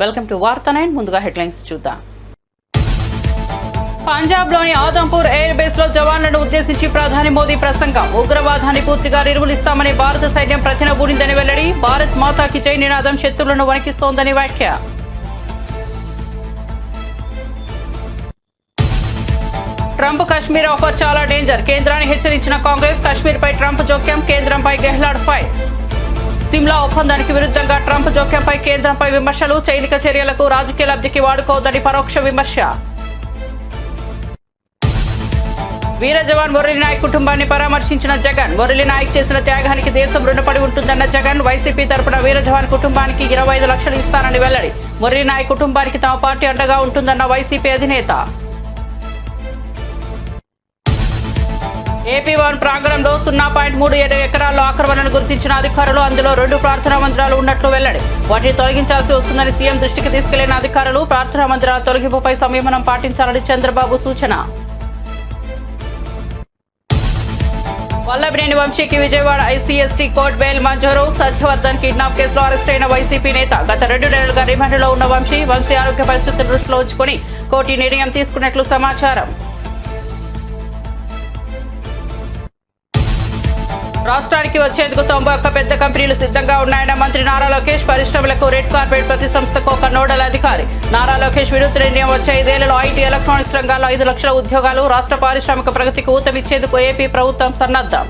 Welcome to వార్తా 9 ముందుగా headlines చూద్దాం. పంజాబ్లోని ఆదంపూర్ ఎయిర్ బేస్ లో జవాన్లను ఉద్దేశించి ప్రధాని మోదీ ప్రసంగం. ఉగ్రవాదాన్ని పూర్తిగా నిర్మూలిస్తామని భారత సైన్యం ప్రతినబూనిందని వెల్లడి. భారత్ మాతాకి జై నినాదం శత్రువులను వణికిస్తోందని వ్యాఖ్య. ట్రంప్ కశ్మీర్ ఆఫర్ చాలా డేంజర్. కేంద్రాన్ని హెచ్చరించిన కాంగ్రెస్. కశ్మీర్పై ట్రంప్ జోక్యం, కేంద్రంపై గెహ్లాట్ ఫైర్. సిమ్లా ఒప్పందానికి విరుద్ధంగా ట్రంప్ జోక్యంపై కేంద్రంపై విమర్శలు. సైనిక చర్యలకు రాజకీయ లబ్ధికి వాడుకోవద్దని పరోక్ష విమర్శ. వీర జవాన్ మురళీ నాయక్ కుటుంబాన్ని పరామర్శించిన జగన్. మురళీ నాయక్ చేసిన త్యాగానికి దేశం రుణపడి ఉంటుందన్న జగన్. వైసీపీ తరపున వీర జవాన్ కుటుంబానికి 25 లక్షలు ఇస్తానని వెల్లడి. మురళీ నాయక్ కుటుంబానికి తమ పార్టీ అండగా ఉంటుందన్న వైసీపీ అధినేత. AP1 ప్రాంగణంలో 0.37 ఎకరాల్లో ఆక్రమణను గుర్తించిన అధికారులు. అందులో 2 ప్రార్థనా మందిరాలు ఉన్నట్లు వెల్లడి. వాటిని తొలగించాల్సి వస్తుందని సీఎం దృష్టికి తీసుకెళ్లిన అధికారులు. ప్రార్థనా మందిరాల తొలగింపుపై సంయమనం పాటించాలని చంద్రబాబు సూచన. వల్లభనేని వంశీకి విజయవాడ ICST కోర్టు బెయిల్ మంజూరు. సత్యవర్ధన్ కిడ్నాప్ కేసులో అరెస్ట్ అయిన వైసీపీ నేత. గత 2 నెలలుగా రిమాండ్లో ఉన్న వంశీ ఆరోగ్య పరిస్థితులను దృష్టిలో ఉంచుకుని కోర్టు నిర్ణయం తీసుకున్నట్లు సమాచారం. రాష్ట్రానికి వచ్చేందుకు 91 పెద్ద కంపెనీలు సిద్ధంగా ఉన్నాయన్న మంత్రి నారా లోకేష్. పరిశ్రమలకు రెడ్ కార్పెట్, ప్రతి సంస్థకు ఒక నోడల్ అధికారి. నారా లోకేష్ వినూత్న నిర్ణయం వచ్చే 5 ఏళ్లలో IT, ఎలక్ట్రానిక్స్ రంగాల్లో 5 లక్షల ఉద్యోగాలు. రాష్ట్ర పారిశ్రామిక ప్రగతికి ఊతమిచ్చేందుకు ఏపీ ప్రభుత్వం సన్నద్ధం.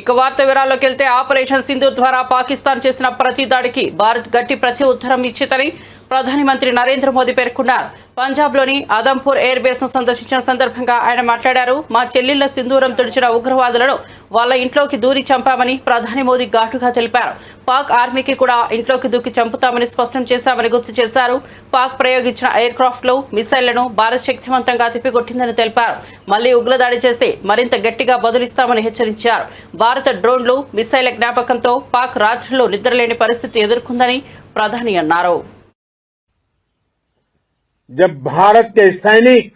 ఇక వార్త వివరాల్లోకి వెళ్తే, ఆపరేషన్ సింధూర్ ద్వారా పాకిస్తాన్ చేసిన ప్రతి దాడికి భారత్ గట్టి ప్రతి ఉత్తరం ఇచ్చేదని ప్రధానమంత్రి నరేంద్ర మోదీ పేర్కొన్నారు. పంజాబ్లోని ఆదంపూర్ ఎయిర్ బేస్ ను సందర్శించిన సందర్భంగా ఆయన మాట్లాడారు. మా చెల్లెళ్ల సింధూరం తుడిచిన ఉగ్రవాదులను వాళ్ళ ఇంట్లోకి దూరి చంపామని ప్రధాని మోదీ ఘాటుగా తెలిపారు. పాక్ ఆర్మీకి కూడా ఇంట్లోకి దూకి చంపుతామని స్పష్టం చేశామని గుర్తు చేశారు. పాక్ ప్రయోగించిన ఎయిర్ క్రాఫ్ట్లు, మిసైళ్లను భారత్ శక్తివంతంగా తిప్పికొట్టిందని తెలిపారు. మళ్లీ ఉగ్రదాడి చేస్తే మరింత గట్టిగా బదులిస్తామని హెచ్చరించారు. భారత డ్రోన్లు, మిసైళ్ల జ్ఞాపకంతో పాక్ రాత్రిలో నిద్రలేని పరిస్థితి ఎదుర్కొందని ప్రధాని అన్నారు. जब भारत के सैनिक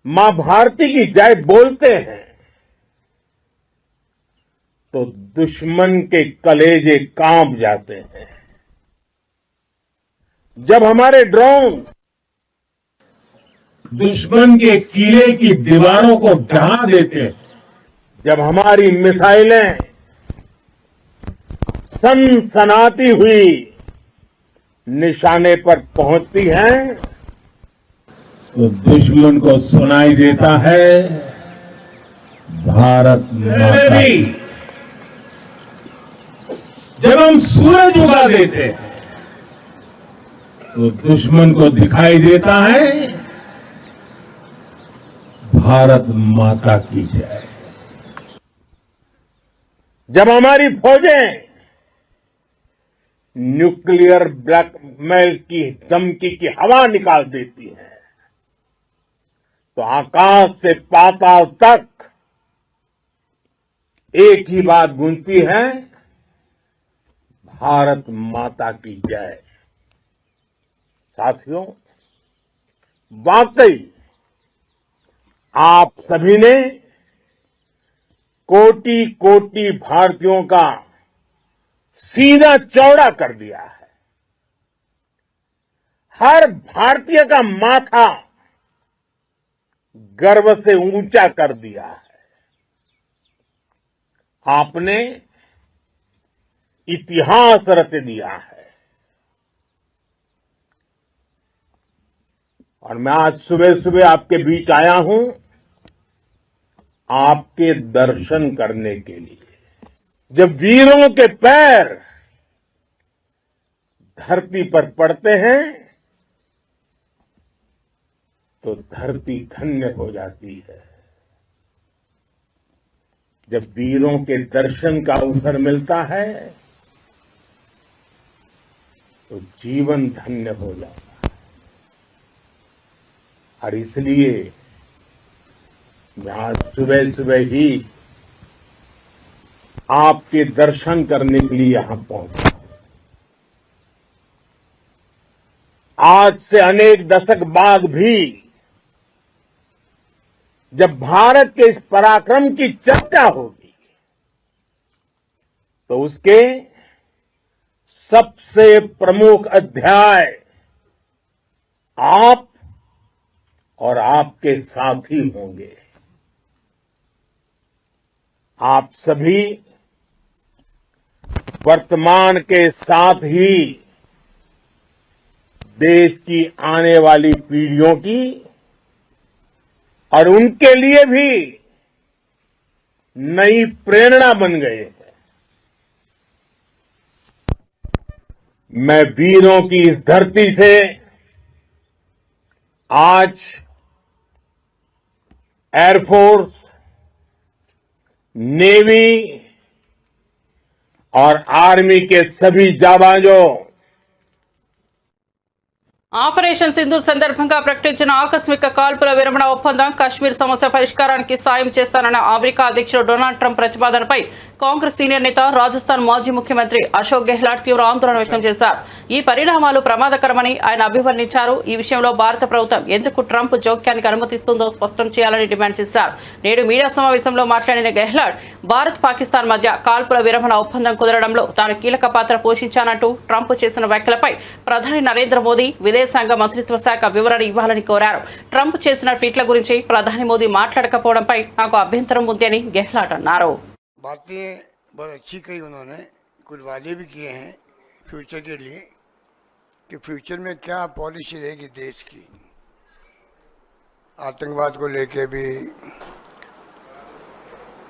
मां भारती की जय बोलते हैं तो दुश्मन के कलेजे कांप जाते हैं. जब हमारे ड्रोन दुश्मन के किले की दीवारों को ढहा देते हैं, जब हमारी मिसाइलें सनसनाती हुई निशाने पर पहुंचती हैं तो दुश्मन को सुनाई देता है भारत माता. जब हम सूरज उगा देते हैं तो दुश्मन को दिखाई देता है भारत माता की जय. जब हमारी फौजें न्यूक्लियर ब्लैकमेल की धमकी की हवा निकाल देती है तो आकाश से पाताल तक एक ही बात गूंजती है, भारत माता की जय. साथियों, वाकई आप सभी ने कोटि कोटि भारतीयों का सीधा चौड़ा कर दिया है. हर भारतीय का माथा गर्व से ऊंचा कर दिया है. आपने इतिहास रच दिया है. और मैं आज सुबह सुबह आपके बीच आया हूं आपके दर्शन करने के लिए. जब वीरों के पैर धरती पर पड़ते हैं तो धरती धन्य हो जाती है. जब वीरों के दर्शन का अवसर मिलता है तो जीवन धन्य हो जाता है. और इसलिए मैं आज सुबह सुबह ही आपके दर्शन करने के लिए यहां पहुंचा. आज से अनेक दशक बाद भी जब भारत के इस पराक्रम की चर्चा होगी तो उसके सबसे प्रमुख अध्याय आप और आपके साथी होंगे। आप सभी वर्तमान के साथ ही देश की आने वाली पीढ़ियों की और उनके लिए भी नई प्रेरणा बन गए हैं। मैं वीरों की इस धरती से आज एयरफोर्स, नेवी और आर्मी के सभी जाबाजों ఆపరేషన్ సింధూర్ సందర్భంగా ప్రకటించిన ఆకస్మిక కాల్పుల విరమణ ఒప్పందం కాశ్మీర్ సమస్య పరిష్కారానికి సాయం చేస్తానన్న అమెరికా అధ్యక్షుడు డొనాల్డ్ ట్రంప్ ప్రతిపాదనపై కాంగ్రెస్ సీనియర్ నేత రాజస్థాన్ మాజీ ముఖ్యమంత్రి అశోక్ గెహ్లాట్ తీవ్ర ఆందోళన వ్యక్తం చేశారు. ఈ పరిణామాలు ప్రమాదకరమని ఆయన అభివర్ణించారు. ఈ విషయంలో భారత ప్రభుత్వం ఎందుకు ట్రంప్ జోక్యానికి అనుమతిస్తుందో స్పష్టం చేయాలని డిమాండ్ చేశారు. నేడు మీడియా సమావేశంలో మాట్లాడిన గెహ్లాట్ భారత్ పాకిస్తాన్ మధ్య కాల్పుల విరమణ ఒప్పందం కుదరడంలో తాను కీలక పాత్ర పోషించానంటూ ట్రంప్ చేసిన వ్యాఖ్యలపై ప్రధాని నరేంద్ర మోదీ విదేశాంగ మంత్రిత్వ శాఖ వివరణ ఇవ్వాలని కోరారు. ట్రంప్ చేసిన ట్వీట్ల గురించి ప్రధాని మోదీ మాట్లాడకపోవడంపై నాకు అభ్యంతరం ఉంది అని గెహ్లాట్ అన్నారు. बातें बहुत अच्छी कही उन्होंने, कुछ वादे भी किए हैं फ्यूचर के लिए कि फ्यूचर में क्या पॉलिसी रहेगी देश की, आतंकवाद को लेके भी,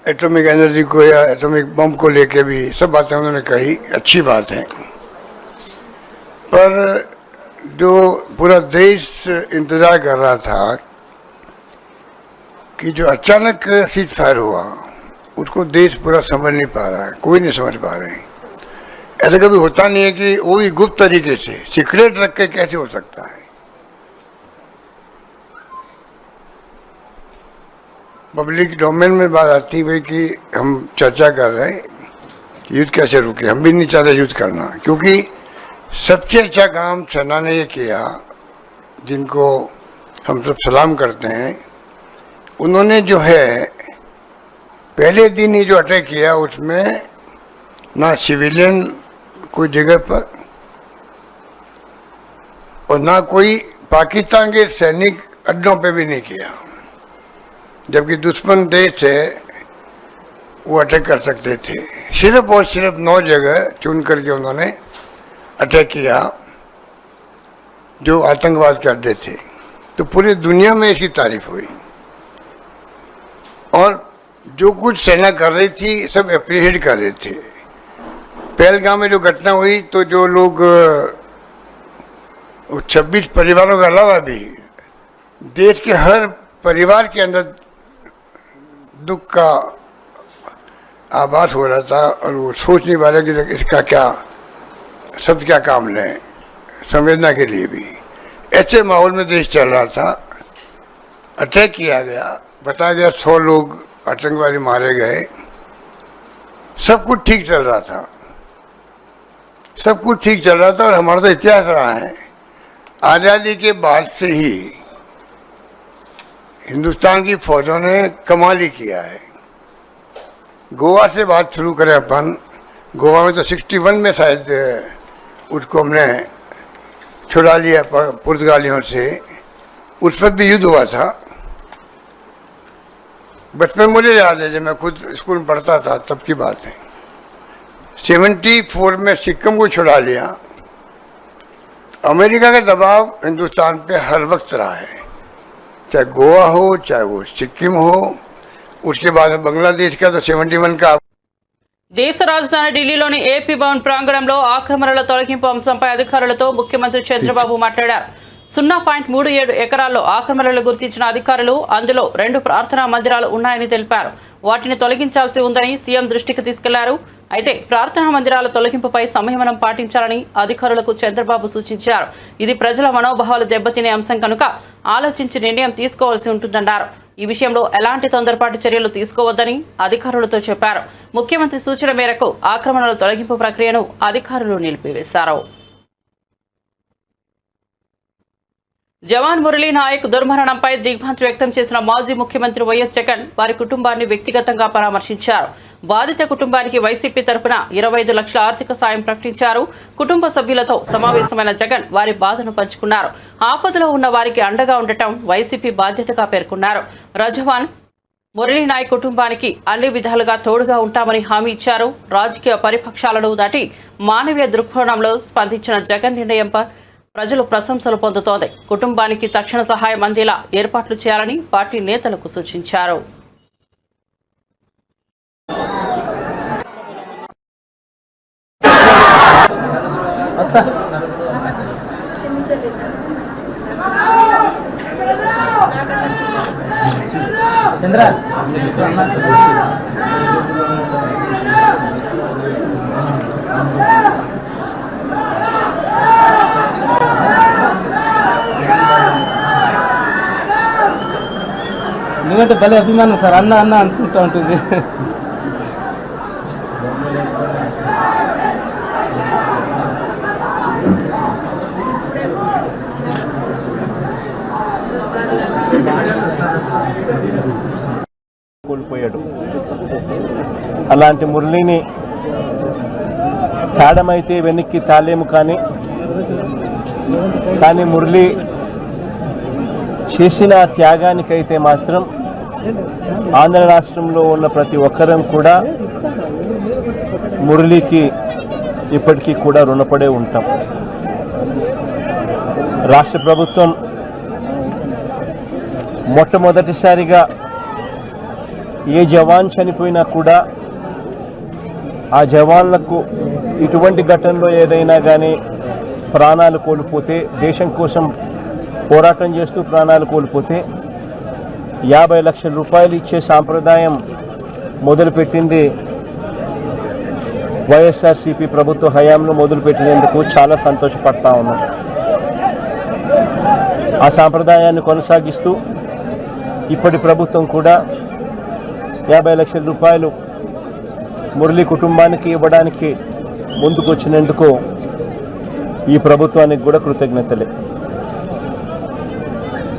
एटॉमिक एनर्जी को या एटॉमिक बम को लेके भी सब बातें उन्होंने कही, अच्छी बात है। पर जो पूरा देश इंतजार कर रहा था कि जो अचानक सीज फायर हुआ उसको देश पूरा समझ नहीं पा रहा है, कोई नहीं समझ पा रहे हैं। ऐसा कभी होता नहीं है कि वो भी गुप्त तरीके से सीक्रेट रख के कैसे हो सकता है। पब्लिक डोमेन में बात आती है कि हम चर्चा कर रहे हैं युद्ध कैसे रुके, हम भी नहीं चाहते युद्ध करना, क्योंकि सबसे अच्छा काम सेना ने ये किया, जिनको हम सब सलाम करते हैं। उन्होंने जो है पहले दिन ही जो अटैक किया उसमें ना सिविलियन कोई जगह पर और ना कोई पाकिस्तान के सैनिक अड्डों पे भी नहीं किया, जबकि दुश्मन देश है वो अटैक कर सकते थे। सिर्फ और सिर्फ 9 जगह चुन करके उन्होंने अटैक किया जो आतंकवाद के अड्डे थे। तो पूरी दुनिया में इसकी तारीफ हुई और जो कुछ सेना कर रही थी सब अप्रिशिएट कर रहे थे। पहलगाम में जो घटना हुई तो जो लोग 26 परिवारों के अलावा भी देश के हर परिवार के अंदर दुख का आभास हो रहा था और वो सोच नहीं पा रहे कि इसका क्या सब क्या काम लें, संवेदना के लिए भी। ऐसे माहौल में देश चल रहा था, अटैक किया गया, बताया गया 100 लोग आतंकवादी मारे गए, सब कुछ ठीक चल रहा था, सब कुछ ठीक चल रहा था। और हमारा तो इतिहास रहा है, आज़ादी के बाद से ही हिंदुस्तान की फौजों ने कमाल ही किया है। गोवा से बात शुरू करें अपन, गोवा में तो 61 में शायद उसको हमने छुड़ा लिया पुर्तगालियों से, उस पर भी युद्ध हुआ था। बचपन मुझे याद है जब मैं खुद स्कूल में पढ़ता था तब की बात है। 74 में सिक्किम को छुड़ा लिया। अमेरिका का दबाव हिंदुस्तान पे हर वक्त रहा है, चाहे गोवा हो चाहे वो सिक्किम हो। उसके बाद बांग्लादेश का तो 71 का। దేశ రాజధాని ఢిల్లీలోని ఏపీ భవన్ ప్రాంగణంలో ఆక్రమణల తొలగింపు అంశంపై అధికారులతో ముఖ్యమంత్రి చంద్రబాబు మాట్లాడారు. 0.37 ఎకరాల్లో ఆక్రమణలు గుర్తించిన అధికారులు అందులో 2 ప్రార్థనా మందిరాలు ఉన్నాయని తెలిపారు. వాటిని తొలగించాల్సి ఉందని సీఎం దృష్టికి తీసుకెళ్లారు. అయితే ప్రార్థనా మందిరాల తొలగింపుపై సంయమనం పాటించాలని అధికారులకు చంద్రబాబు సూచించారు. ఇది ప్రజల మనోభావాలు దెబ్బతినే అంశం కనుక ఆలోచించి నిర్ణయం తీసుకోవాల్సి ఉంటుందన్నారు. ఈ విషయంలో ఎలాంటి తొందరపాటు చర్యలు తీసుకోవద్దని అధికారులతో చెప్పారు. ముఖ్యమంత్రి సూచన మేరకు ఆక్రమణల తొలగింపు ప్రక్రియను అధికారులు నిలిపివేశారు. జవాన్ మురళీ నాయక్ దుర్మరణంపై దిగ్భ్రాంతి వ్యక్తం చేసిన మాజీ ముఖ్యమంత్రి వైఎస్ జగన్ వారి కుటుంబాన్ని వ్యక్తిగతంగా పరామర్శించారు. బాధిత కుటుంబానికి వైసీపీ తరపున 25 లక్షల ఆర్థిక సాయం ప్రకటించారు. కుటుంబ సభ్యులతో సమావేశమైన జగన్ వారి బాధను పంచుకున్నారు. ఆపదలో ఉన్న వారికి అండగా ఉండటం వైసీపీ బాధ్యతగా పేర్కొన్నారు. రజవాన్ మురళీ నాయక్ కుటుంబానికి అన్ని విధాలుగా తోడుగా ఉంటామని హామీ ఇచ్చారు. రాజకీయ పరిపక్షాలను దాటి మానవీయ దృక్కోణంలో స్పందించిన జగన్ నిర్ణయంపై ప్రజలు ప్రశంసలు పొందుతోంది. కుటుంబానికి తక్షణ సహాయం అందేలా ఏర్పాట్లు చేయాలని పార్టీ నేతలకు సూచించారు. ఎందుకంటే భలే అభిమానం సార్, అన్న అన్న అనుకుంటూ ఉంటుంది. కోల్పోయాడు. అలాంటి మురళిని తాడమైతే వెనక్కి తాలేము, కానీ మురళి చేసిన త్యాగానికైతే మాత్రం ఆంధ్ర రాష్ట్రంలో ఉన్న ప్రతి ఒక్కరం కూడా మురళికి ఇప్పటికీ కూడా రుణపడే ఉంటాం. రాష్ట్ర ప్రభుత్వం మొట్టమొదటిసారిగా ఏ జవాన్ చనిపోయినా కూడా ఆ జవాన్లకు ఇటువంటి ఘటనలో ఏదైనా కానీ ప్రాణాలు కోల్పోతే, దేశం కోసం పోరాటం చేస్తూ ప్రాణాలు కోల్పోతే 50 లక్షల రూపాయలు ఇచ్చే సాంప్రదాయం మొదలుపెట్టింది వైఎస్ఆర్సీపీ ప్రభుత్వ హయాంలో మొదలుపెట్టినందుకు చాలా సంతోషపడతా ఉన్నాం. ఆ సాంప్రదాయాన్ని కొనసాగిస్తూ ఇప్పటి ప్రభుత్వం కూడా 50 లక్షల రూపాయలు మురళి కుటుంబానికి ఇవ్వడానికి ముందుకొచ్చినందుకు ఈ ప్రభుత్వానికి కూడా కృతజ్ఞతలే.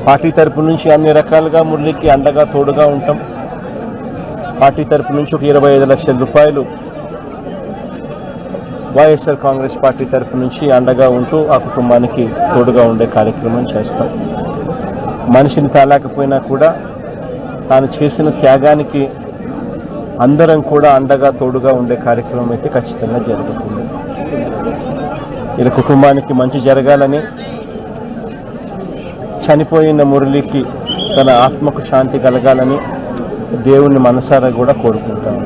పార్టీ తరపు నుంచి అన్ని రకాలుగా మురళికి అండగా తోడుగా ఉంటాం. పార్టీ తరపు నుంచి ఒక 25 లక్షల రూపాయలు వైఎస్ఆర్ కాంగ్రెస్ పార్టీ తరపు నుంచి అండగా ఉంటూ ఆ కుటుంబానికి తోడుగా ఉండే కార్యక్రమం చేస్తాం. మనిషిని తాలేకపోయినా కూడా తాను చేసిన త్యాగానికి అందరం కూడా అండగా తోడుగా ఉండే కార్యక్రమం అయితే ఖచ్చితంగా జరుగుతుంది. ఇలా కుటుంబానికి మంచి జరగాలని, చనిపోయిన మురళికి తన ఆత్మకు శాంతి కలగాలని దేవుణ్ణి మనసారా కూడా కోరుకుంటాను.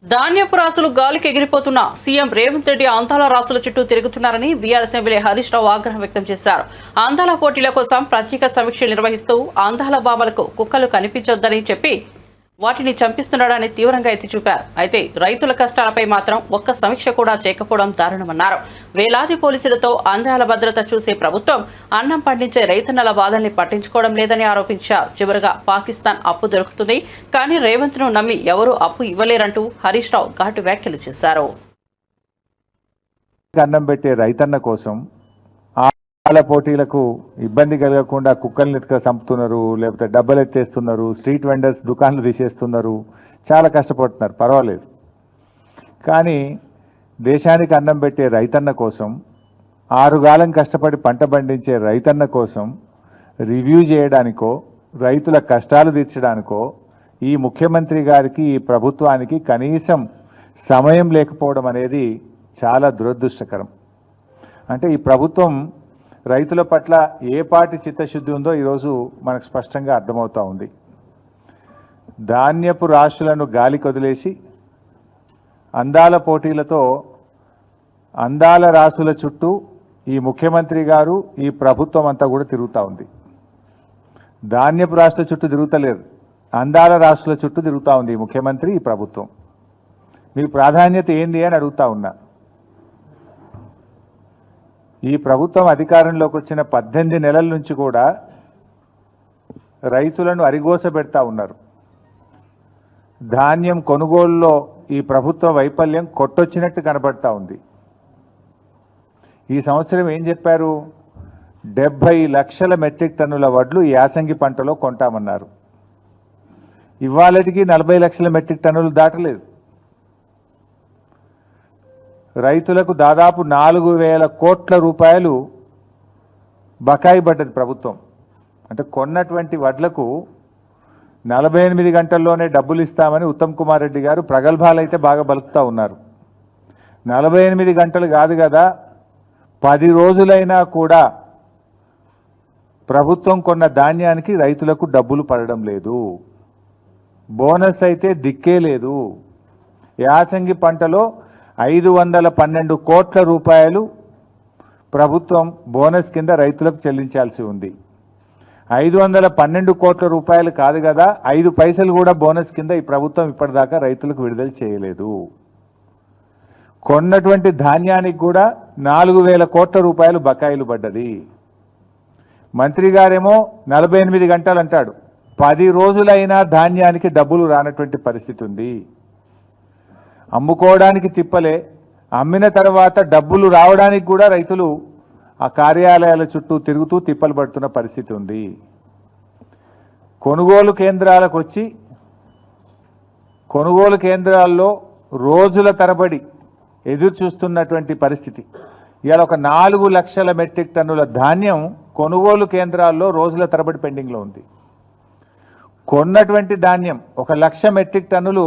ధాన్యపు రాసులు గాలికి ఎగిరిపోతున్న సీఎం రేవంత్ రెడ్డి అందాల రాసుల చుట్టూ తిరుగుతున్నారని బీఆర్ఎస్ ఎమ్మెల్యే హరీష్ రావు ఆగ్రహం వ్యక్తం చేశారు. అందాల పోటీల కోసం ప్రత్యేక సమీక్షలు నిర్వహిస్తూ అందాల బాబలకు కుక్కలు కనిపించొద్దని చెప్పి వాటిని చంపిస్తున్నాడని తీవ్రంగా ఎత్తి చూపారు. అయితే రైతుల కష్టాలపై మాత్రం ఒక్క సమీక్ష కూడా చేయకపోవడం దారుణమన్నారు. వేలాది పోలీసులతో అందాల భద్రత చూసే ప్రభుత్వం అన్నం పండించే రైతన్నల బాధల్ని పట్టించుకోవడం లేదని ఆరోపించారు. చివరగా పాకిస్తాన్ అప్పు దొరుకుతుంది, కానీ రేవంత్ ను నమ్మి ఎవరూ అప్పు ఇవ్వలేరంటూ హరీష్ రావు ఘాటు వ్యాఖ్యలు చేశారు. అన్నం పెట్టే రైతన్న కోసం ఆల పోటీలకు ఇబ్బంది కలగకుండా కుక్కల్ని చంపుతున్నారు, లేకపోతే డబ్బలు ఎత్తేస్తున్నారు, స్ట్రీట్ వెండర్స్ దుకాన్లు తీసేస్తున్నారు, చాలా కష్టపడుతున్నారు, పర్వాలేదు. కానీ దేశానికి అన్నం పెట్టే రైతన్న కోసం, 6 కాలం కష్టపడి పంట పండించే రైతన్న కోసం రివ్యూ చేయడానికో, రైతుల కష్టాలు తీర్చడానికో ఈ ముఖ్యమంత్రి గారికి, ఈ ప్రభుత్వానికి కనీసం సమయం లేకపోవడం అనేది చాలా దురదృష్టకరం. అంటే ఈ ప్రభుత్వం రైతుల పట్ల ఏ పాటి చిత్తశుద్ధి ఉందో ఈరోజు మనకు స్పష్టంగా అర్థమవుతూ ఉంది. ధాన్యపు రాశులను గాలికి వదిలేసి అందాల పోటీలతో అందాల రాశుల చుట్టూ ఈ ముఖ్యమంత్రి గారు, ఈ ప్రభుత్వం అంతా కూడా తిరుగుతూ ఉంది. ధాన్యపు రాశుల చుట్టూ తిరుగుతలేరు, అందాల రాశుల చుట్టూ తిరుగుతూ ఉంది ఈ ముఖ్యమంత్రి, ఈ ప్రభుత్వం. మీకు ప్రాధాన్యత ఏంది అని అడుగుతా ఉన్నా. ఈ ప్రభుత్వం అధికారంలోకి వచ్చిన 18 నెలల నుంచి కూడా రైతులను అరిగోస పెడతా ఉన్నారు. ధాన్యం కొనుగోలులో ఈ ప్రభుత్వ వైఫల్యం కొట్టొచ్చినట్టు కనబడతా ఉంది. ఈ సంవత్సరం ఏం చెప్పారు? 70 లక్షల మెట్రిక్ టన్నుల వడ్లు యాసంగి పంటలో కొంటామన్నారు. ఇవాళటికి 40 లక్షల మెట్రిక్ టన్నులు దాటలేదు. రైతులకు దాదాపు 4,000 కోట్ల రూపాయలు బకాయి పడ్డది ప్రభుత్వం. అంటే కొన్నటువంటి వడ్లకు 48 గంటల్లోనే డబ్బులు ఇస్తామని ఉత్తమ్ కుమార్ రెడ్డి గారు ప్రగల్భాలు అయితే బాగా బలుకుతూ ఉన్నారు. 48 గంటలు కాదు కదా, 10 రోజులైనా కూడా ప్రభుత్వం కొన్న ధాన్యానికి రైతులకు డబ్బులు పడడం లేదు. బోనస్ అయితే దిక్కే లేదు. యాసంగి పంటలో 512 కోట్ల రూపాయలు ప్రభుత్వం బోనస్ కింద రైతులకు చెల్లించాల్సి ఉంది. 512 కోట్ల రూపాయలు కాదు కదా, 5 పైసలు కూడా బోనస్ కింద ఈ ప్రభుత్వం ఇప్పటిదాకా రైతులకు విడుదల చేయలేదు. కొన్నటువంటి ధాన్యానికి కూడా 4,000 కోట్ల రూపాయలు బకాయిలు పడ్డది. మంత్రి గారేమో 48 గంటలు అంటాడు. 10 రోజులైనా ధాన్యానికి డబ్బులు రానటువంటి పరిస్థితి ఉంది. అమ్ముకోవడానికి తిప్పలే, అమ్మిన తర్వాత డబ్బులు రావడానికి కూడా రైతులు ఆ కార్యాలయాల చుట్టూ తిరుగుతూ తిప్పలు పడుతున్న పరిస్థితి ఉంది. కొనుగోలు కేంద్రాలకు వచ్చి కొనుగోలు కేంద్రాల్లో రోజుల తరబడి ఎదురు చూస్తున్నటువంటి పరిస్థితి. ఇవాళ ఒక 4 లక్షల మెట్రిక్ టన్నుల ధాన్యం కొనుగోలు కేంద్రాల్లో రోజుల తరబడి పెండింగ్లో ఉంది. కొన్నటువంటి ధాన్యం 1 లక్ష మెట్రిక్ టన్నులు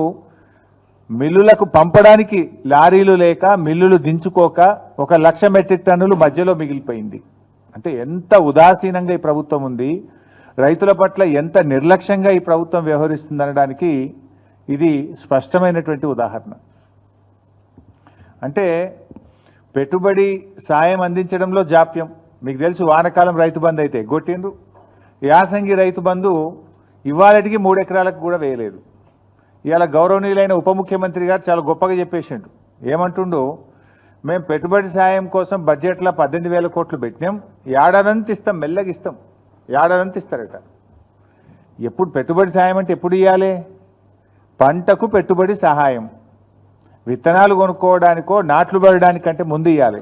మిల్లులకు పంపడానికి లారీలు లేక, మిల్లులు దించుకోక 1 లక్ష మెట్రిక్ టన్నులు మధ్యలో మిగిలిపోయింది. అంటే ఎంత ఉదాసీనంగా ఈ ప్రభుత్వం ఉంది, రైతుల పట్ల ఎంత నిర్లక్ష్యంగా ఈ ప్రభుత్వం వ్యవహరిస్తుందనడానికి ఇది స్పష్టమైనటువంటి ఉదాహరణ. అంటే పెట్టుబడి సాయం అందించడంలో జాప్యం. మీకు తెలుసు, వానకాలం రైతు బంధు అయితే గొట్టిండ్రు. యాసంగి రైతు బంధు ఇవాళటికి 3 ఎకరాలకు కూడా వేయలేదు. ఇవాళ గౌరవనీయులైన ఉప ముఖ్యమంత్రి గారు చాలా గొప్పగా చెప్పేసిండు. ఏమంటుండు? మేము పెట్టుబడి సాయం కోసం బడ్జెట్లో 18,000 కోట్లు పెట్టినాం, ఏడాదంతా ఇస్తాం, మెల్లగా ఇస్తాం, ఏడాదంతా ఇస్తారట. ఎప్పుడు పెట్టుబడి సాయం అంటే ఎప్పుడు ఇవ్వాలి? పంటకు పెట్టుబడి సహాయం, విత్తనాలు కొనుక్కోవడానికో నాట్లు పడడానికంటే ముందు ఇవ్వాలి.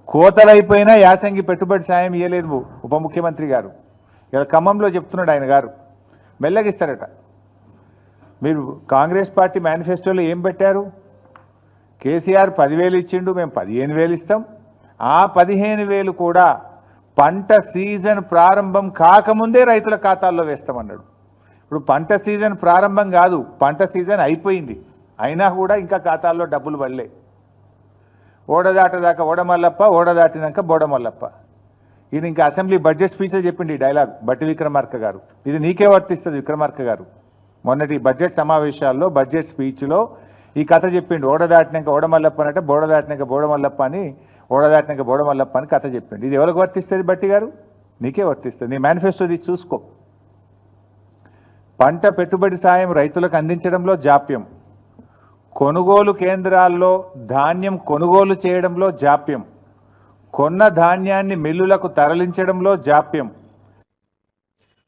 కోతలైపోయినా యాసంగి పెట్టుబడి సాయం ఇవ్వలేదు ఉప ముఖ్యమంత్రి గారు. ఇలా ఖమ్మంలో చెప్తున్నాడు ఆయన గారు, మెల్లగా ఇస్తారట. మీరు కాంగ్రెస్ పార్టీ మేనిఫెస్టోలో ఏం పెట్టారు? కేసీఆర్ 10,000 ఇచ్చిండు, మేము 15,000 ఇస్తాం. ఆ 15,000 కూడా పంట సీజన్ ప్రారంభం కాకముందే రైతుల ఖాతాల్లో వేస్తామన్నాడు. ఇప్పుడు పంట సీజన్ ప్రారంభం కాదు, పంట సీజన్ అయిపోయింది, అయినా కూడా ఇంకా ఖాతాల్లో డబ్బులు పడలే. ఓడదాటదాకా ఓడమల్లప్ప, ఓడదాటినాక బోడమల్లప్ప. ఇది ఇంకా అసెంబ్లీ బడ్జెట్ స్పీచ్లో చెప్పింది ఈ డైలాగ్ బట్టి విక్రమార్క గారు. ఇది నీకే వర్తిస్తుంది విక్రమార్క గారు. మొన్నటి బడ్జెట్ సమావేశాల్లో బడ్జెట్ స్పీచ్లో ఈ కథ చెప్పిండు. ఓడదాటినాక ఓడమల్లప్ప అంటే బోడదాటినాక బోడమల్లప్ప అని, ఓడదాటినాక బోడమల్లప్ప అని కథ చెప్పిండు. ఇది ఎవరికి వర్తిస్తుంది? బట్టి గారు నీకే వర్తిస్తుంది. నీ మేనిఫెస్టో తీసి చూసుకో. పంట పెట్టుబడి సాయం రైతులకు అందించడంలో జాప్యం, కొనుగోలు కేంద్రాల్లో ధాన్యం కొనుగోలు చేయడంలో జాప్యం, కొన్న ధాన్యాన్ని మిల్లులకు తరలించడంలో జాప్యం.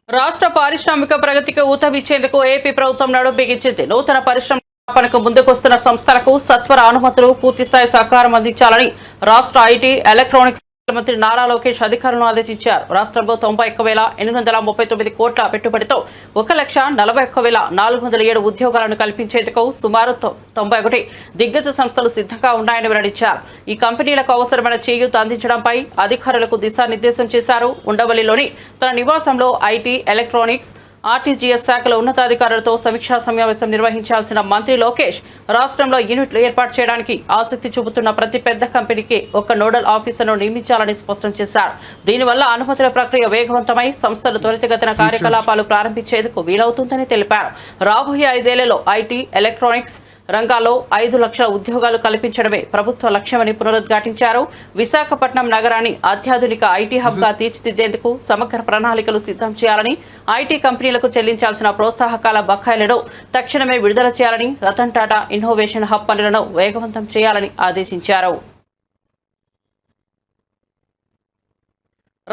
రాష్ట్ర పారిశ్రామిక ప్రగతికి ఊతమిచ్చేందుకు ఏపీ ప్రభుత్వం నడుం బిగించింది. నూతన పరిశ్రమ స్థాపనకు ముందుకొస్తున్న సంస్థలకు సత్వర అనుమతులు, పూర్తిస్థాయి సహకారం అందించాలని రాష్ట్ర ఐటీ ఎలక్ట్రానిక్స్ మంత్రి నారా లోకేష్ అధికారులను ఆదేశించారు. రాష్ట్రంలో 91,839 కోట్ల పెట్టుబడితో 1,41,407 ఉద్యోగాలను కల్పించేందుకు సుమారు 91 దిగ్గజ సంస్థలు సిద్ధంగా ఉన్నాయని వెల్లడించారు. ఈ కంపెనీలకు అవసరమైన చేయూత అందించడంపై అధికారులకు దిశానిర్దేశం చేశారు. ఉండవల్లిలోని తన నివాసంలో ఐటీ, ఎలక్ట్రానిక్స్, ఆర్టీజీఎస్ శాఖల ఉన్నతాధికారులతో సమీక్షా సమావేశం నిర్వహించాల్సిన మంత్రి లోకేష్ రాష్ట్రంలో యూనిట్లు ఏర్పాటు చేయడానికి ఆసక్తి చూపుతున్న ప్రతి పెద్ద కంపెనీకి ఒక నోడల్ ఆఫీసర్ను నియమించాలని స్పష్టం చేశారు. దీనివల్ల అనుమతుల ప్రక్రియ వేగవంతమై సంస్థలు త్వరితగతిన కార్యకలాపాలు ప్రారంభించేందుకు వీలవుతుందని తెలిపారు. రాబోయే 5 ఏళ్లలో ఐటీ, ఎలక్ట్రానిక్స్ రంగాల్లో 5 లక్షల ఉద్యోగాలు కల్పించడమే ప్రభుత్వ లక్ష్యమని పునరుద్ఘాటించారు. విశాఖపట్నం నగరాన్ని అత్యాధునిక ఐటీ హబ్గా తీర్చిదిద్దేందుకు సమగ్ర ప్రణాళికలు సిద్ధం చేయాలని, ఐటీ కంపెనీలకు చెల్లించాల్సిన ప్రోత్సాహకాల బకాయిలను తక్షణమే విడుదల చేయాలని, రతన్ టాటా ఇన్నోవేషన్ హబ్ పనులను వేగవంతం చేయాలని ఆదేశించారు.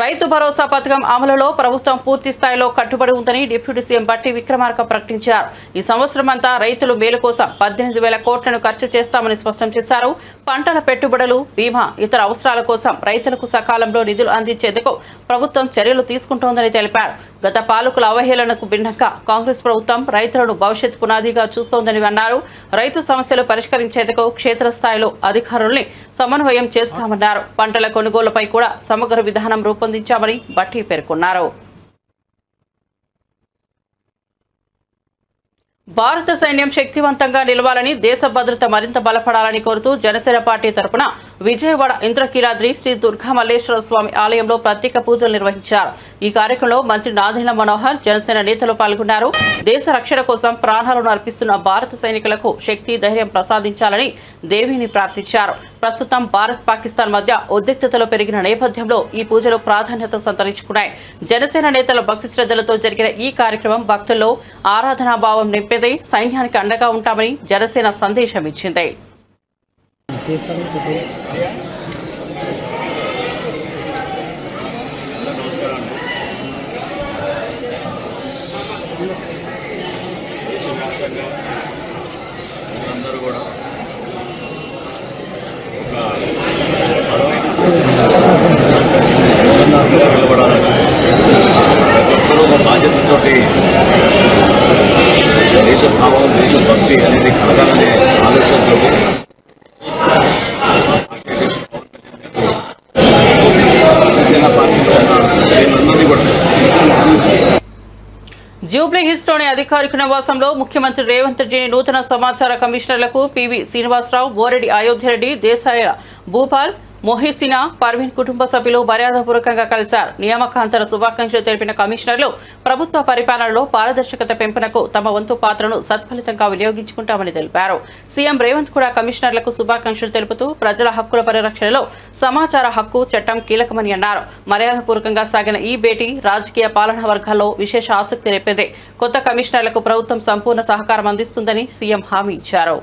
రైతు భరోసా పథకం అమలులో ప్రభుత్వం పూర్తి స్థాయిలో కట్టుబడి ఉందని డిప్యూటీ సీఎం బట్టి విక్రమార్క ప్రకటించారు. ఈ సంవత్సరం అంతా రైతులు మేలు కోసం 18,000 కోట్లను ఖర్చు చేస్తామని స్పష్టం చేశారు. పంటల పెట్టుబడులు, బీమా, ఇతర అవసరాల కోసం రైతులకు సకాలంలో నిధులు అందించేందుకు ప్రభుత్వం చర్యలు తీసుకుంటోందని తెలిపారు. గత పాలకుల అవహేళనకు భిన్నంగా కాంగ్రెస్ ప్రభుత్వం రైతులను భవిష్యత్ పునాదిగా చూస్తోందని అన్నారు. రైతు సమస్యలు పరిష్కరించేందుకు క్షేత్రస్థాయిలో అధికారుల్ని సమన్వయం చేస్తామన్నారు. పంటల కొనుగోలుపై కూడా సమగ్ర విధానం రూపొందించామని బట్టి పేర్కొన్నారు. భారత సైన్యం శక్తివంతంగా నిలవాలని, దేశ భద్రత మరింత బలపడాలని కోరుతూ జనసేన పార్టీ తరపున విజయవాడ ఇంద్రకీలాద్రి శ్రీ దుర్గా మల్లేశ్వర స్వామి ఆలయంలో ప్రత్యేక పూజలు నిర్వహించారు. ఈ కార్యక్రమంలో మంత్రి నాదెండ్ల మనోహర్, జనసేన నేతలు పాల్గొన్నారు. దేశ రక్షణ కోసం ప్రాణాలను అర్పిస్తున్న భారత సైనికులకు శక్తి, ధైర్యం ప్రసాదించాలని దేవిని ప్రార్థించారు. ప్రస్తుతం భారత్ పాకిస్తాన్ మధ్య ఉద్రిక్తతలు పెరిగిన నేపథ్యంలో ఈ పూజలు ప్రాధాన్యత సంతరించుకున్నాయి. జనసేన నేతల భక్తి శ్రద్ధలతో జరిగిన ఈ కార్యక్రమం భక్తుల్లో ఆరాధనా భావం నింపేది, సైన్యానికి అండగా ఉంటామని జనసేన సందేశం ఇచ్చింది. బాధ్యతతో దేశభావం, దేశభక్తి అనేది కలగాలనే ఆలోచనతో జనసేన పార్టీలో ఉన్న శ్రేణులందరినీ కూడా జూబ్లీ హిల్స్లోని అధికారిక నివాసంలో ముఖ్యమంత్రి రేవంత్ రెడ్డిని నూతన సమాచార కమిషనర్లకు పివి శ్రీనివాసరావు, బోరెడ్డి అయోధ్యరెడ్డి, దేశాయ భూపాల్, మొహిసినా, పర్వీన్ కుటుంబ సభ్యులు మర్యాదపూర్వకంగా కలిశారు. నియామకాంతర శుభాకాంక్షలు తెలిపిన కమిషనర్లు ప్రభుత్వ పరిపాలనలో పారదర్శకత పెంపునకు తమ వంతు పాత్రను సత్ఫలితంగా వినియోగించుకుంటామని తెలిపారు. సీఎం రేవంత్ కూడా కమిషనర్లకు శుభాకాంక్షలు తెలుపుతూ ప్రజల హక్కుల పరిరక్షణలో సమాచార హక్కు చట్టం కీలకమని అన్నారు. మర్యాదపూర్వకంగా సాగిన ఈ భేటీ రాజకీయ పాలనా వర్గాల్లో విశేష ఆసక్తి రేపింది. కొత్త కమిషనర్లకు ప్రభుత్వం సంపూర్ణ సహకారం అందిస్తుందని సీఎం హామీ ఇచ్చారు.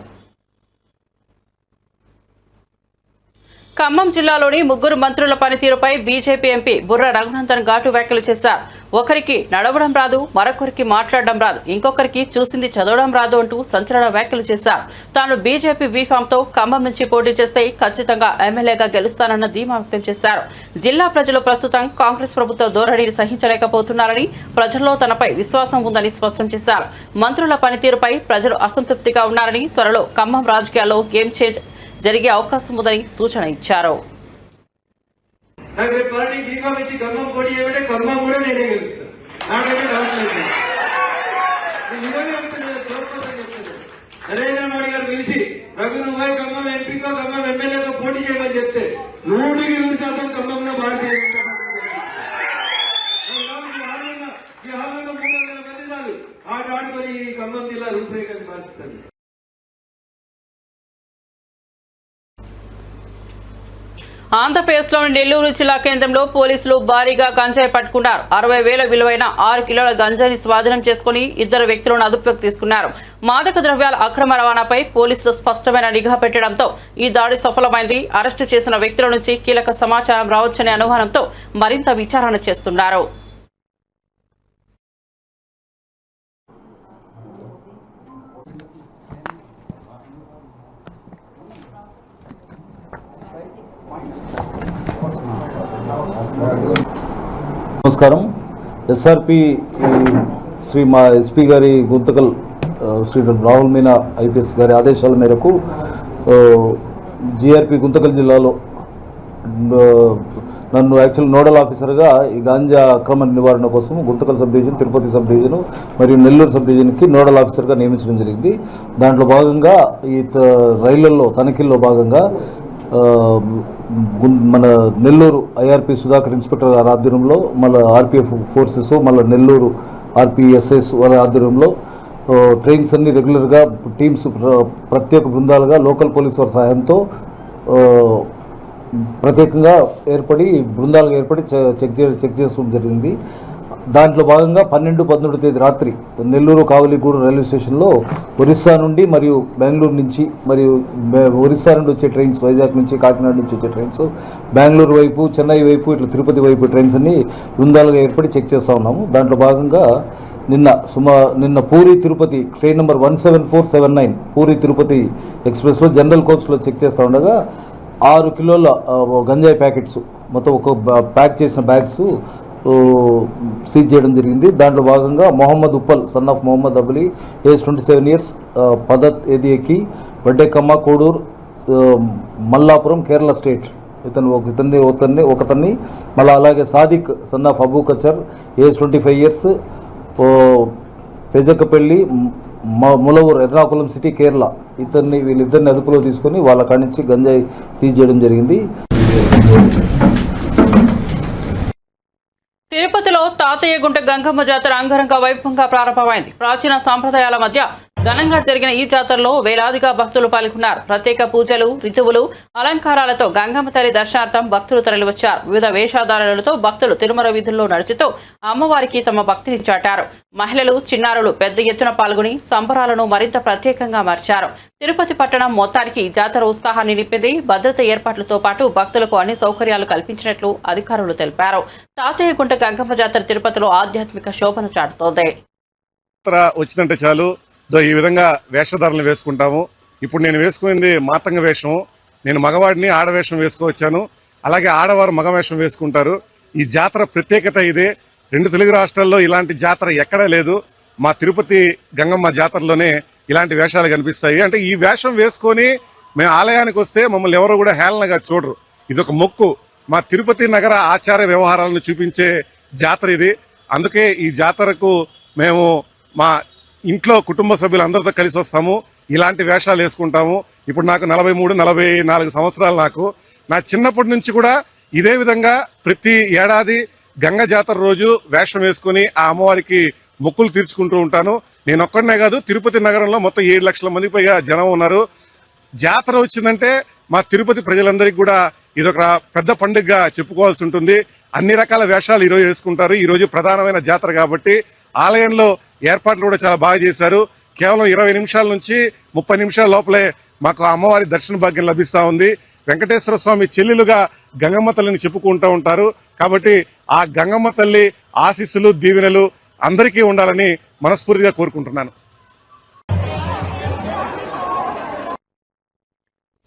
ఖమ్మం జిల్లాలోని 3 మంత్రుల పనితీరుపై బీజేపీ ఎంపీ బుర్ర రఘునందన్ ఘాటు వ్యాఖ్యలు చేశారు. ఒకరికి నడవడం రాదు, మరొకరికి మాట్లాడడం రాదు, ఇంకొకరికి చూసింది చదవడం రాదు అంటూ సంచలన వ్యాఖ్యలు చేశారు. తాను బీజేపీ వీఫామ్తో ఖమ్మం నుంచి పోటీ చేస్తే ఖచ్చితంగా ఎమ్మెల్యేగా గెలుస్తానన్న ధీమా వ్యక్తం చేశారు. జిల్లా ప్రజలు ప్రస్తుతం కాంగ్రెస్ ప్రభుత్వ ధోరణిని సహించలేకపోతున్నారని, ప్రజల్లో తనపై విశ్వాసం ఉందని స్పష్టం చేశారు. మంత్రుల పనితీరుపై ప్రజలు అసంతృప్తిగా ఉన్నారని, త్వరలో ఖమ్మం రాజకీయాల్లో గేమ్ చేంజ్ జరిగే అవకాశం ఉందని సూచన ఇచ్చారు. నరేంద్ర మోడీ గారు పిలిచి రఘు నువ్వు ఖమ్మం ఎంపీతో ఖమ్మం ఎమ్మెల్యేతో పోటీ చేయమని చెప్తే 100% ఖమ్మంలో భారతీయ ఈ హాల్లో 300,000 మంది చాలు ఆట ఆడుకొని ఈ ఖమ్మం జిల్లా రూపురేఖలు మార్చుతుంది. ఆంధ్రప్రదేశ్లోని నెల్లూరు జిల్లా కేంద్రంలో పోలీసులు భారీగా గంజాయి పట్టుకున్నారు. 60,000 విలువైన 6 కిలోల గంజాయిని స్వాధీనం చేసుకుని 2 వ్యక్తులను అదుపులోకి తీసుకున్నారు. మాదక ద్రవ్యాల అక్రమ రవాణాపై పోలీసులు స్పష్టమైన నిఘా పెట్టడంతో ఈ దాడి సఫలమైంది. అరెస్టు చేసిన వ్యక్తుల నుంచి కీలక సమాచారం రావచ్చనే అనుమానంతో మరింత విచారణ చేస్తున్నారు. నమస్కారం. ఎస్ఆర్పి శ్రీ మా ఎస్పీ గారి గుంతకల్ శ్రీ రాహుల్ మీనా ఐపీఎస్ గారి ఆదేశాల మేరకు జీఆర్పీ గుంతకల్ జిల్లాలో నన్ను యాక్చువల్ నోడల్ ఆఫీసర్గా ఈ గాంజా అక్రమ నివారణ కోసం Guntakal sub division, Tirupati sub division మరియు నెల్లూరు సబ్ డివిజన్కి నోడల్ ఆఫీసర్గా నియమించడం జరిగింది. దాంట్లో భాగంగా ఈ రైళ్లలో తనిఖీల్లో భాగంగా మన నెల్లూరు ఐఆర్పీ సుధాకర్ ఇన్స్పెక్టర్ గారి ఆధ్వర్యంలో, మళ్ళీ ఆర్పీఎఫ్ ఫోర్సెస్, మళ్ళీ నెల్లూరు ఆర్పీఎస్ఎస్ వాళ్ళ ఆధ్వర్యంలో ట్రైన్స్ అన్ని రెగ్యులర్గా టీమ్స్ ప్రత్యేక బృందాలుగా లోకల్ పోలీస్ వారి సహాయంతో ప్రత్యేకంగా బృందాలుగా ఏర్పడి చెక్ చేస్తూ జరిగింది. దాంట్లో భాగంగా 12-13 తేదీ రాత్రి నెల్లూరు కావలిగూడు రైల్వే స్టేషన్లో ఒరిస్సా నుండి మరియు బెంగళూరు నుంచి మరియు ఒరిస్సా నుండి వచ్చే ట్రైన్స్, వైజాగ్ నుంచి కాకినాడ నుంచి వచ్చే ట్రైన్స్, బెంగళూరు వైపు, చెన్నై వైపు, ఇట్లా తిరుపతి వైపు ట్రైన్స్ అన్ని బృందాలుగా ఏర్పడి చెక్ చేస్తూ ఉన్నాము. దాంట్లో భాగంగా నిన్న పూరి తిరుపతి ట్రైన్ నెంబర్ 17479 పూరి తిరుపతి ఎక్స్ప్రెస్లో జనరల్ కోచ్లో చెక్ చేస్తూ ఉండగా 6 కిలోల గంజాయి ప్యాకెట్స్ మొత్తం ఒక ప్యాక్ చేసిన బ్యాగ్స్ సీజ్ చేయడం జరిగింది. దాంట్లో భాగంగా Mohammed Uppal son of Mohammed Abli, age 27 years, పదత్ ఏదియకి, వడ్డేకమ్మ, కోడూరు, మల్లాపురం, కేరళ స్టేట్. ఒకతన్ని మళ్ళీ అలాగే Sadiq son of Abu Kachar, age 25 years, Pejakapalli, Mulavoor, Ernakulam city, Kerala. వీళ్ళిద్దరిని అదుపులో తీసుకొని వాళ్ళ కాడి నుంచి గంజాయి సీజ్ చేయడం జరిగింది. తిరుపతిలో తాతయ్యగుంట గంగమ్మ జాతర అంగరంగ వైభవంగా ప్రారంభమైంది. ప్రాచీన సాంప్రదాయాల మధ్య ఘనంగా జరిగిన ఈ జాతరలో వేలాదిగా భక్తులు పాల్గొన్నారు. ప్రత్యేక పూజలు, రితువులు, అలంకారాలతో గంగమ్మ తల్లి దర్శనార్థం భక్తులు తరలివచ్చారు. వివిధ వేషధారణలతో భక్తులు తిరుమల వీధుల్లో నడుచుతూ అమ్మవారికి తమ భక్తిని చాటారు. మహిళలు, చిన్నారులు పెద్ద ఎత్తున పాల్గొని సంబరాలను మరింత ప్రత్యేకంగా మార్చారు. తిరుపతి పట్టణం మొత్తానికి జాతర ఉత్సాహాన్ని నింపింది. భద్రత ఏర్పాట్లతో పాటు భక్తులకు అన్ని సౌకర్యాలు కల్పించినట్లు అధికారులు తెలిపారు. తాతయ్యగుంట గంగమ్మ జాతర తిరుపతిలో ఆధ్యాత్మిక శోభను చాటుతోంది. వచ్చిందంటే చాలు ఈ విధంగా వేషధారణలు వేసుకుంటాము. ఇప్పుడు నేను వేసుకునేది మాతంగ వేషం. నేను మగవాడిని ఆడవేషం వేసుకొచ్చాను. అలాగే ఆడవారు మగ వేషం వేసుకుంటారు. ఈ జాతర ప్రత్యేకత ఇదే. 2 తెలుగు రాష్ట్రాల్లో ఇలాంటి జాతర ఎక్కడా లేదు. మా తిరుపతి గంగమ్మ జాతరలోనే ఇలాంటి వేషాలు కనిపిస్తాయి. అంటే ఈ వేషం వేసుకొని మేము ఆలయానికి వస్తే మమ్మల్ని ఎవరు కూడా హేళనగా చూడరు. ఇదొక మొక్కు. మా తిరుపతి నగర ఆచార వ్యవహారాలను చూపించే జాతర ఇది. అందుకే ఈ జాతరకు మేము మా ఇంట్లో కుటుంబ సభ్యులందరితో కలిసి వస్తాము. ఇలాంటి వేషాలు వేసుకుంటాము. ఇప్పుడు నాకు 43-44 సంవత్సరాలు. నా చిన్నప్పటి నుంచి కూడా ఇదే విధంగా ప్రతి ఏడాది గంగ జాతర రోజు వేషం వేసుకుని ఆ అమ్మవారికి మొక్కులు తీర్చుకుంటూ ఉంటాను. నేను ఒక్కడనే కాదు, తిరుపతి నగరంలో మొత్తం 7 లక్షల మందికి పైగా జనం ఉన్నారు. జాతర వచ్చిందంటే మా తిరుపతి ప్రజలందరికీ కూడా ఇదొక పెద్ద పండుగగా చెప్పుకోవాల్సి ఉంటుంది. అన్ని రకాల వేషాలు ఈరోజు వేసుకుంటారు. ఈరోజు ప్రధానమైన జాతర కాబట్టి ఆలయంలో ఏర్పాట్లు కూడా చాలా బాగా చేశారు. కేవలం 20 నిమిషాల నుంచి 30 నిమిషాల లోపలే మాకు అమ్మవారి దర్శన భాగ్యం లభిస్తా ఉంది. వెంకటేశ్వర స్వామి చెల్లెలుగా గంగమ్మ తల్లిని చెప్పుకుంటూ ఉంటారు. కాబట్టి ఆ గంగమ్మ తల్లి ఆశీస్సులు, దీవెనలు అందరికీ ఉండాలని మనస్ఫూర్తిగా కోరుకుంటున్నాను.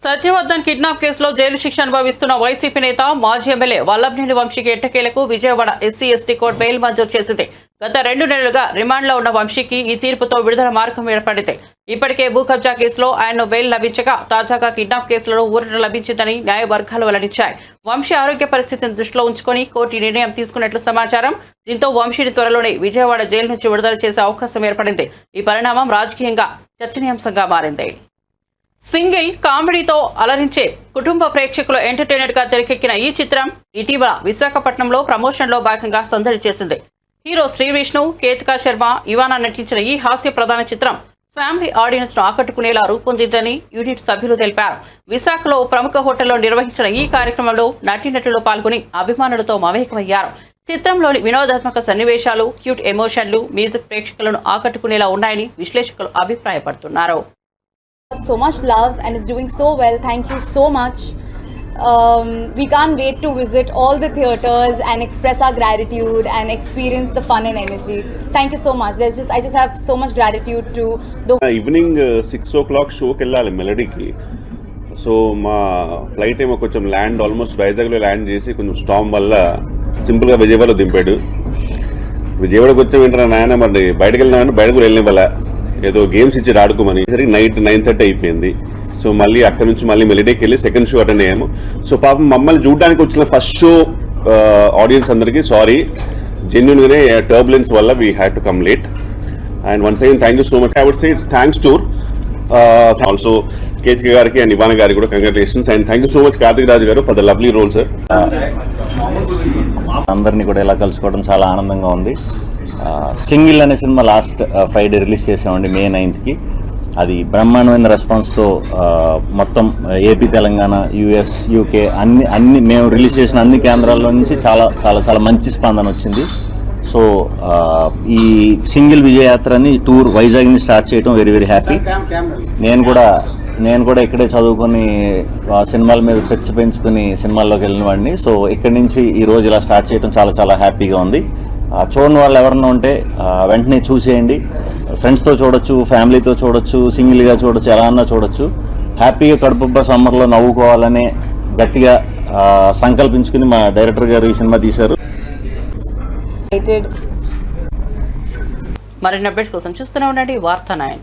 సత్యవర్ధన్ కిడ్నాప్ కేసులో జైలు శిక్ష అనుభవిస్తున్న వైసీపీ నేత మాజీ ఎమ్మెల్యే వల్లభనేని వంశీకి ఎట్టకేలకు విజయవాడ ఎస్సీ/ఎస్టీ కోర్టు బెయిల్ మంజూరు చేసింది. గత 2 నెలలుగా రిమాండ్లో ఉన్న వంశీకి ఈ తీర్పుతో విడుదల మార్గం ఏర్పడింది. ఇప్పటికే భూ కబ్జా కేసులో ఆయన్ను బెయిల్ లభించగా తాజాగా కిడ్నాప్ కేసులో ఊరట లభించిందని న్యాయ వర్గాలు వెల్లడించాయి. వంశీ ఆరోగ్య పరిస్థితిని దృష్టిలో ఉంచుకొని కోర్టు ఈ నిర్ణయం తీసుకున్నట్లు సమాచారం. దీంతో వంశీని త్వరలోనే విజయవాడ జైలు నుంచి విడుదల చేసే అవకాశం ఏర్పడింది. ఈ పరిణామం రాజకీయంగా చర్చనీయాంశంగా మారింది. సింగిల్ కామెడీతో అలరించే కుటుంబ ప్రేక్షకుల ఎంటర్టైనర్ గా తెరకెక్కిన ఈ చిత్రం ఇటీవల విశాఖపట్నంలో ప్రమోషన్ లో భాగంగా సందడి చేసింది. హీరో శ్రీ విష్ణు, కేతికా శర్మ, ఇవానా నటించిన ఈ హాస్య ప్రధాన చిత్రం ఫ్యామిలీ ఆడియన్స్ ను ఆకట్టుకునేలా రూపొందిందని యూనిట్ సభ్యులు తెలిపారు. విశాఖలో ప్రముఖ హోటల్లో నిర్వహించిన ఈ కార్యక్రమంలో నటీనటులు పాల్గొని అభిమానులతో మమేకమయ్యారు. చిత్రంలోని వినోదాత్మక సన్నివేశాలు, క్యూట్ ఎమోషన్లు, మ్యూజిక్ ప్రేక్షకులను ఆకట్టుకునేలా ఉన్నాయని విశ్లేషకులు అభిప్రాయపడుతున్నారు. So much love and is doing so well. Thank you so much. We can't wait to visit all the theatres and express our gratitude and experience the fun and energy. Thank you so much. I just have so much gratitude to the evening 6 o'clock షోకి వెళ్ళాలి మెలడీకి. So మా flight ఏమో కొంచెం land almost వైజాగ్లో land చేసి కొంచెం storm వల్ల సింపుల్గా విజయవాడలో దింపాడు. విజయవాడకు వచ్చాం ఏంటన్నా నాయన, మరి బయటకు వెళ్ళినా బయటకు వెళ్ళిన వల్ల ఏదో గేమ్స్ ఇచ్చి ఆడుకోమని సరికి నైట్ 9:30 అయిపోయింది. సో మళ్ళీ అక్కడ నుంచి మళ్ళీ మెలిడేకి వెళ్ళి సెకండ్ షో అటెండ్ అయ్యాము. సో పాపం మమ్మల్ని చూడడానికి వచ్చిన ఫస్ట్ షో ఆడియన్స్ అందరికీ సారీ, జెన్యున్గానే టర్బులెన్స్ వల్ల we had to come late. And once again thank you so much. I would say it's thanks to also Ketika గారికి అండ్ ఇవానా గారికి కూడా congratulations. And thank you so much Karthik Raju garu for the lovely role sir. అందరినీ కూడా ఇలా కలుసుకోవడం చాలా ఆనందంగా ఉంది. సింగిల్ అనే సినిమా లాస్ట్ ఫ్రైడే రిలీజ్ చేసామండి, May 9th. అది బ్రహ్మాండమైన రెస్పాన్స్తో మొత్తం ఏపీ, తెలంగాణ, US, UK అన్ని మేము రిలీజ్ చేసిన అన్ని కేంద్రాల్లో నుంచి చాలా చాలా చాలా మంచి స్పందన వచ్చింది. సో ఈ సింగిల్ విజయయాత్రని టూర్ వైజాగ్ని స్టార్ట్ చేయడం వెరీ వెరీ హ్యాపీ. నేను కూడా ఇక్కడే చదువుకొని సినిమాల మీద పెంచుకుని సినిమాల్లోకి వెళ్ళిన వాడిని. సో ఇక్కడి నుంచి ఈ రోజు ఇలా స్టార్ట్ చేయడం చాలా చాలా హ్యాపీగా ఉంది. చూడని వాళ్ళు ఎవరన్నా ఉంటే వెంటనే చూసేయండి. ఫ్రెండ్స్తో చూడొచ్చు, ఫ్యామిలీతో చూడొచ్చు, సింగిల్గా చూడొచ్చు, ఎలా అన్నా చూడొచ్చు. హ్యాపీగా కడుపుబ్బ సమ్మర్లో నవ్వుకోవాలనే గట్టిగా సంకల్పించుకుని మా డైరెక్టర్ గారు ఈ సినిమా తీశారు. మరిన్ని అప్డేట్స్ కోసం చూస్తూనే ఉండండి వార్తా 9.